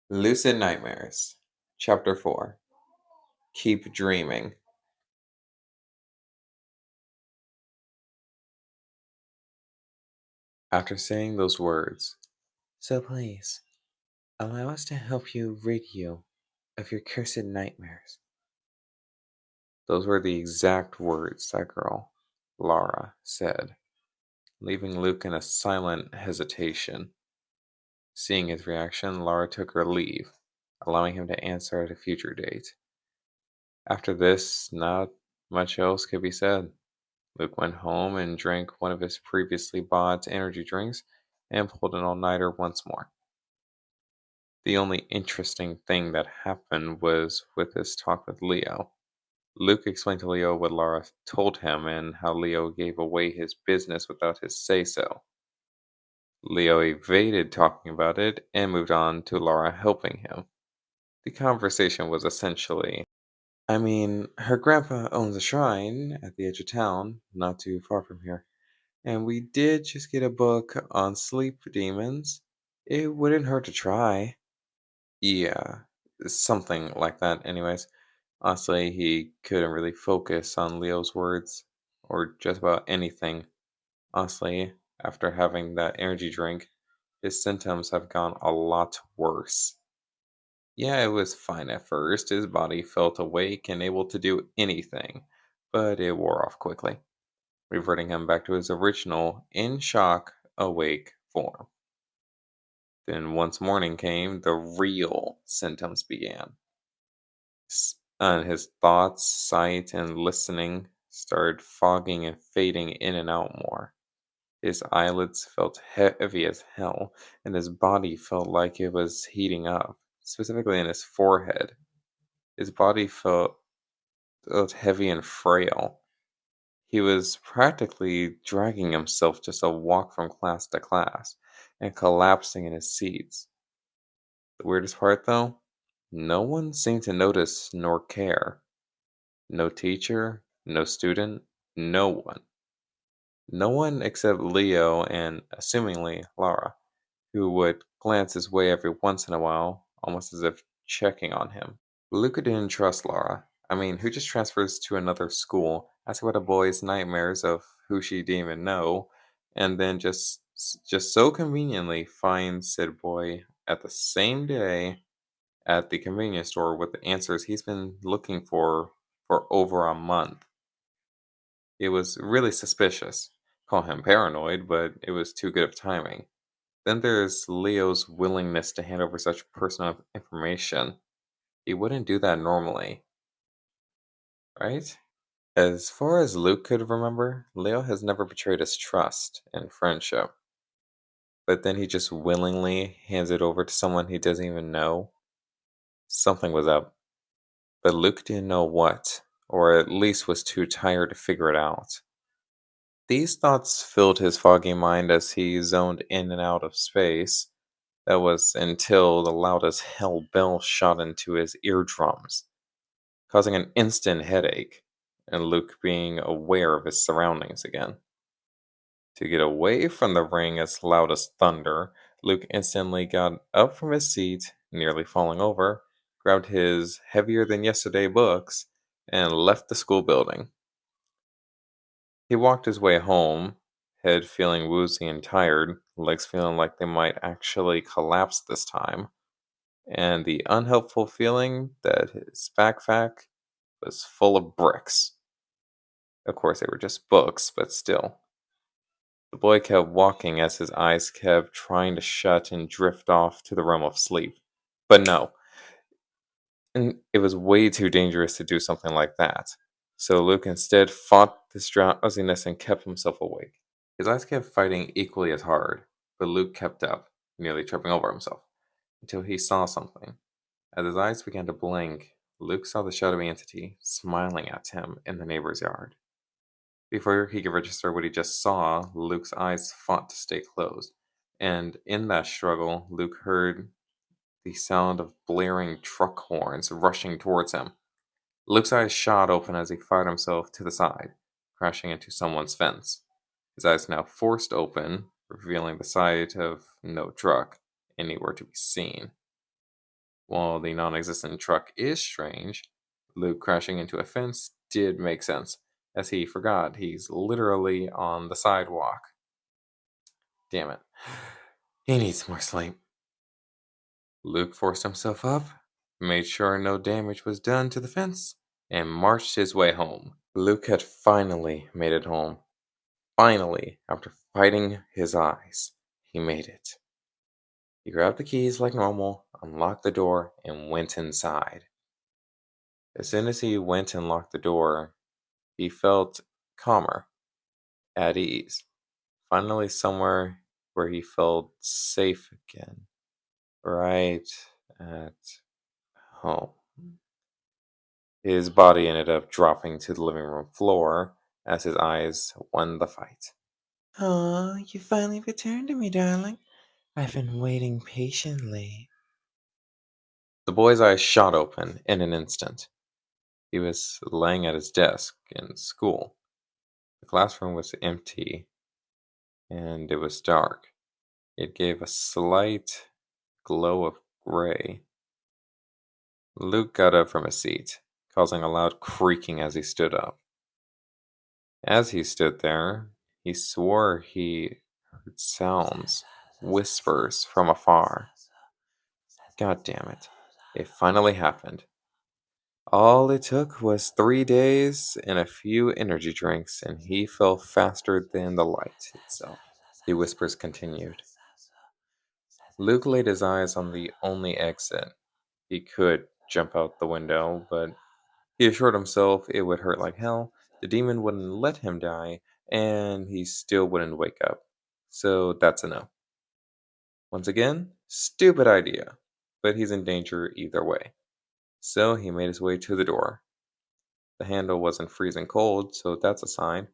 Lucid Nightmares. Chapter 4. Keep Dreaming. After saying those words, "So please, allow us to help you rid you of your cursed nightmares." Those were the exact words that girl, Laura, said, leaving Luke in a silent hesitation. Seeing his reaction, Laura took her leave, allowing him to answer at a future date. After this, not much else could be said. Luke went home and drank one of his previously bought energy drinks and pulled an all-nighter once more. The only interesting thing that happened was with his talk with Leo. Luke explained to Leo what Laura told him and how Leo gave away his business without his say-so. Leo evaded talking about it and moved on to Laura helping him. The conversation was essentially, her grandpa owns a shrine at the edge of town, not too far from here. And we did just get a book on sleep demons. It wouldn't hurt to try. Yeah, something like that, anyways. Honestly, he couldn't really focus on Leo's words or just about anything. Honestly, after having that energy drink, his symptoms have gone a lot worse. Yeah, it was fine at first. His body felt awake and able to do anything, but it wore off quickly, reverting him back to his original, in shock, awake form. Then, once morning came, the real symptoms began. And his thoughts, sight, and listening started fogging and fading in and out more. His eyelids felt heavy as hell, and his body felt like it was heating up, specifically in his forehead. His body felt heavy and frail. He was practically dragging himself just to walk from class to class and collapsing in his seats. The weirdest part, though, no one seemed to notice nor care. No teacher, no student, no one. No one except Leo and, assumingly, Laura, who would glance his way every once in a while, almost as if checking on him. Luca didn't trust Laura. Who just transfers to another school, asks about a boy's nightmares of who she didn't even know, and then just so conveniently finds said boy at the same day at the convenience store with the answers he's been looking for over a month. It was really suspicious. Call him paranoid, but it was too good of timing. Then there's Leo's willingness to hand over such personal information. He wouldn't do that normally, right? As far as Luke could remember, Leo has never betrayed his trust and friendship. But then he just willingly hands it over to someone he doesn't even know. Something was up. But Luke didn't know what, or at least was too tired to figure it out. These thoughts filled his foggy mind as he zoned in and out of space. That was until the loud as hell bell shot into his eardrums, causing an instant headache, and Luke being aware of his surroundings again. To get away from the ring as loud as thunder, Luke instantly got up from his seat, nearly falling over, grabbed his heavier than yesterday books, and left the school building. He walked his way home, head feeling woozy and tired, legs feeling like they might actually collapse this time, and the unhelpful feeling that his backpack was full of bricks. Of course, they were just books, but still. The boy kept walking as his eyes kept trying to shut and drift off to the realm of sleep. But no, and it was way too dangerous to do something like that. So Luke instead fought this drowsiness and kept himself awake. His eyes kept fighting equally as hard, but Luke kept up, nearly tripping over himself, until he saw something. As his eyes began to blink, Luke saw the shadowy entity smiling at him in the neighbor's yard. Before he could register what he just saw, Luke's eyes fought to stay closed, and in that struggle, Luke heard the sound of blaring truck horns rushing towards him. Luke's eyes shot open as he fired himself to the side, crashing into someone's fence. His eyes now forced open, revealing the sight of no truck anywhere to be seen. While the non existent truck is strange, Luke crashing into a fence did make sense, as he forgot he's literally on the sidewalk. Damn it. He needs more sleep. Luke forced himself up, made sure no damage was done to the fence, and marched his way home. Luke had finally made it home. Finally, after fighting his eyes, he made it. He grabbed the keys like normal, unlocked the door, and went inside. As soon as he went and locked the door, he felt calmer, at ease. Finally, somewhere where he felt safe again. Right at home. His body ended up dropping to the living room floor as his eyes won the fight. Oh, you finally returned to me, darling. I've been waiting patiently. The boy's eyes shot open in an instant. He was laying at his desk in school. The classroom was empty and it was dark. It gave a slight glow of gray. Luke got up from his seat, causing a loud creaking as he stood up. As he stood there, he swore he heard sounds, whispers from afar. God damn it. It finally happened. All it took was 3 days and a few energy drinks, and he fell faster than the light itself. The whispers continued. Luke laid his eyes on the only exit. He could jump out the window, but he assured himself it would hurt like hell, the demon wouldn't let him die, and he still wouldn't wake up. So that's a no. Once again, stupid idea, but he's in danger either way. So he made his way to the door. The handle wasn't freezing cold, so that's a sign.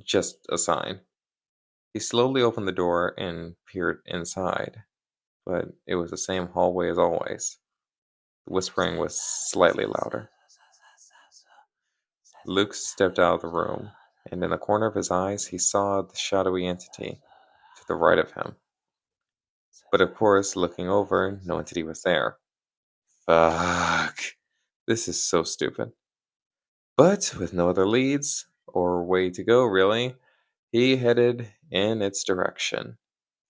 Just a sign. He slowly opened the door and peered inside, but it was the same hallway as always. The whispering was slightly louder. Luke stepped out of the room, and in the corner of his eyes he saw the shadowy entity to the right of him. But of course, looking over, no entity was there. Fuck. This is so stupid. But with no other leads, or way to go really, he headed in its direction,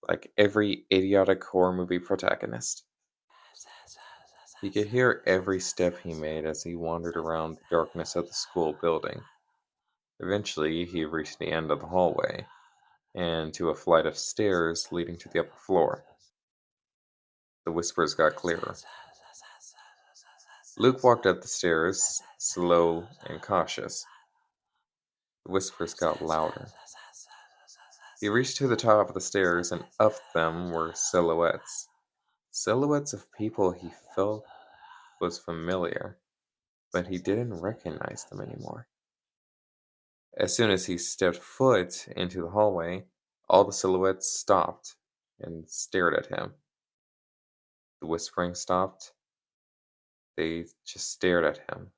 like every idiotic horror movie protagonist. He could hear every step he made as he wandered around the darkness of the school building. Eventually, he reached the end of the hallway, and to a flight of stairs leading to the upper floor. The whispers got clearer. Luke walked up the stairs, slow and cautious. The whispers got louder. He reached to the top of the stairs, and up them were silhouettes. Silhouettes of people he felt was familiar, but he didn't recognize them anymore. As soon as he stepped foot into the hallway, all the silhouettes stopped and stared at him. The whispering stopped. They just stared at him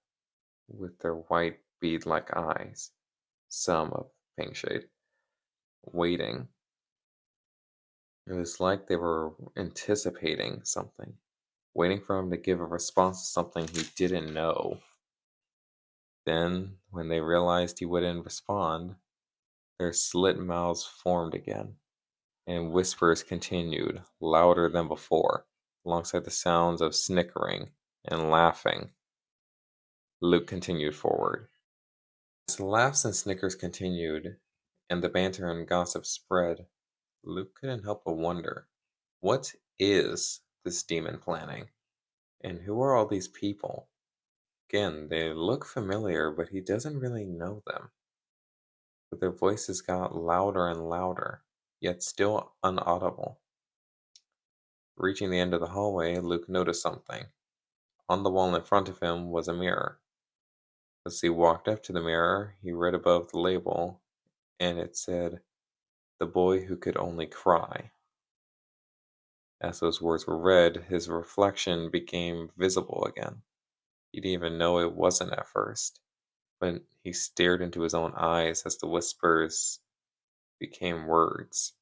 with their white bead-like eyes, some of pink shade, waiting. It was like they were anticipating something, waiting for him to give a response to something he didn't know. Then, when they realized he wouldn't respond, their slit mouths formed again, and whispers continued, louder than before, alongside the sounds of snickering and laughing. Luke continued forward. As the laughs and snickers continued, and the banter and gossip spread, Luke couldn't help but wonder, what is this demon planning? And who are all these people? Again, they look familiar, but he doesn't really know them. But their voices got louder and louder, yet still unaudible. Reaching the end of the hallway, Luke noticed something. On the wall in front of him was a mirror. As he walked up to the mirror, he read above the label, and it said, "The boy who could only cry." As those words were read, his reflection became visible again. He didn't even know it wasn't at first, but he stared into his own eyes as the whispers became words.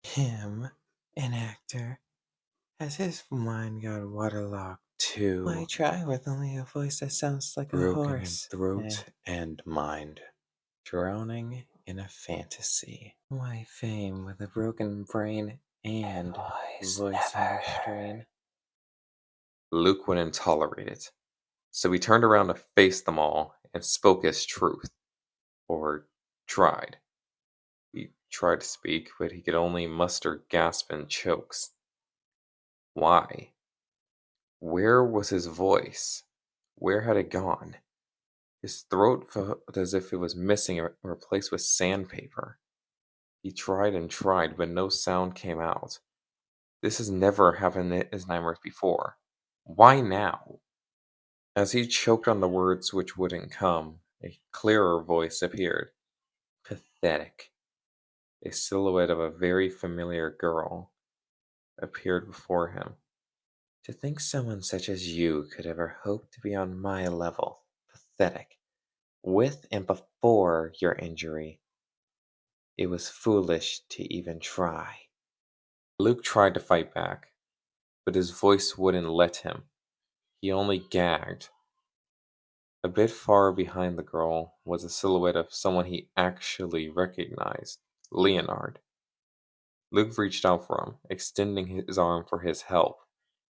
Him, an actor. as his mind got waterlogged too. Why try with only a voice that sounds like a broken in horse, throat and mind, drowning in a fantasy. Why fame with a broken brain and voice under strain? Luke wouldn't tolerate it, so he turned around to face them all and spoke his truth. Or tried. He tried to speak, but he could only muster gasps and chokes. Why? Where was his voice? Where had it gone? His throat felt as if it was missing or replaced with sandpaper. He tried and tried, but no sound came out. This has never happened in his nightmares before. Why now? As he choked on the words which wouldn't come, a clearer voice appeared. Pathetic. A silhouette of a very familiar girl appeared before him. To think someone such as you could ever hope to be on my level. Pathetic. With and before your injury, it was foolish to even try. Luke tried to fight back, but his voice wouldn't let him. He only gagged. A bit far behind the girl was a silhouette of someone he actually recognized, Leonard. Luke reached out for him, extending his arm for his help,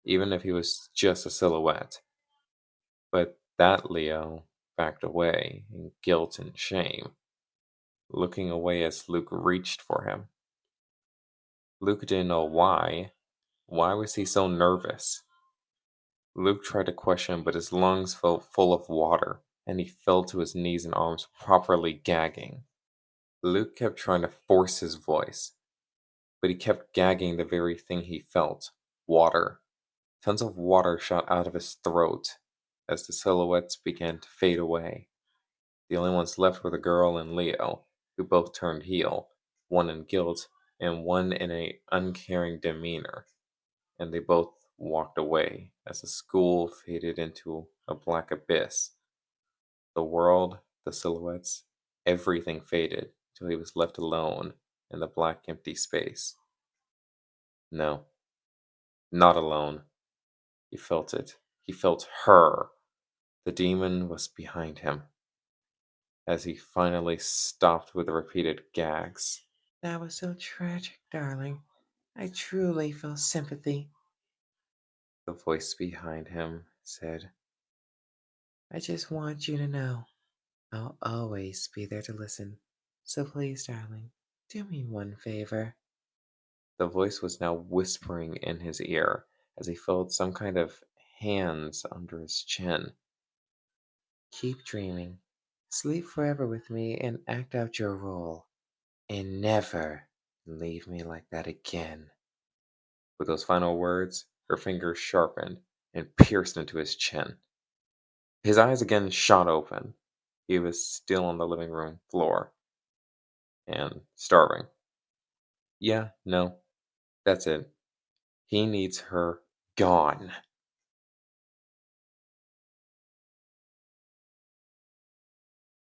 even if he was just a silhouette. But that Leo backed away in guilt and shame, looking away as Luke reached for him. Luke didn't know why. Why was he so nervous? Luke tried to question, but his lungs felt full of water, and he fell to his knees and arms, properly gagging. Luke kept trying to force his voice, but he kept gagging the very thing he felt water. Tons of water shot out of his throat as the silhouettes began to fade away. The only ones left were the girl and Leo, who both turned heel, one in guilt and one in an uncaring demeanor, and they both walked away as the school faded into a black abyss. The world, the silhouettes, everything faded till he was left alone in the black empty space. No, not alone. He felt it. He felt her. The demon was behind him as he finally stopped with the repeated gags. That was so tragic, darling. I truly feel sympathy. The voice behind him said. I just want you to know I'll always be there to listen. So please, darling, do me one favor. The voice was now whispering in his ear as he felt some kind of hands under his chin. Keep dreaming. Sleep forever with me and act out your role. And never leave me like that again. With those final words, her fingers sharpened and pierced into his chin. His eyes again shot open. He was still on the living room floor and starving. Yeah, no, that's it. He needs her gone.